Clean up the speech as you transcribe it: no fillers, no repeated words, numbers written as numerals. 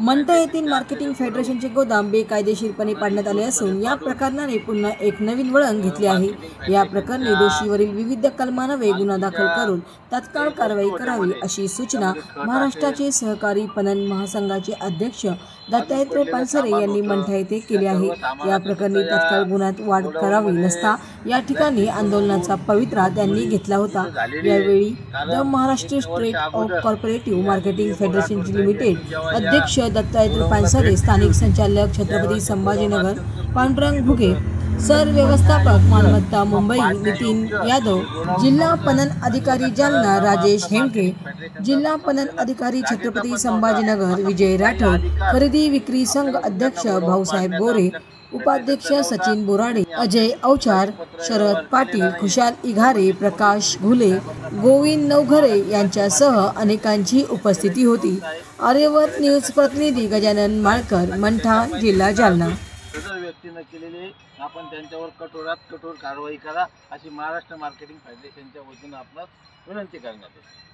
मंठा येथील मार्केटिंग फेडरेशनचे गोदाम बेकायदेशीरपणे पाडण्यात आले असून या प्रकरणाने पुन्हा एक नवीन वळण घेतले आहे। या प्रकरणी दोषीवरील विविध कलमांन्वये गुन्हा दाखल करून तात्काळ कारवाई करावी अशी सूचना महाराष्ट्राचे सहकारी पणन महासंघाचे अध्यक्ष दत्तात्रय पानसरे यांनी मंठा येथे केली आहे। या प्रकरणी तात्काळ गुन्ह्यात वाढ करावी नसता या ठिकाणी आंदोलनाचा पवित्रा त्यांनी घेतला होता। यावेळी the Maharashtra state of co-operative marketing federation limited अध्यक्ष दत्तात्रय पानसरे, स्थानिक संचालक छत्रपती संभाजीनगर पांडुरंग भुगे, सर व्यवस्थापक मालमत्ता मुंबई नितीन यादव, जिल्हा पणन अधिकारी जालना राजेश हेमके, जिल्हा पणन अधिकारी छत्रपती संभाजीनगर विजय राठोड, खरेदी विक्री संघ अध्यक्ष भाऊसाहेब गोरे, उपाध्यक्ष सचिन बोराडे, अजय अवचार, शरद पाटील, खुशाल इघारे, प्रकाश घुले, गोविंद नवघरे यांच्यासह अनेकांची उपस्थिती होती। आर्यवर्त न्यूज प्रतिनिधी गजानन माळकर, मंठा, जिल्हा जालना। व्यक्तीने केलेले आपण त्यांच्यावर कठोरात कठोर कारवाई करा अशी महाराष्ट्र मार्केटिंग फेडरेशनच्या वतीने आपणास विनंती करण्यात येते।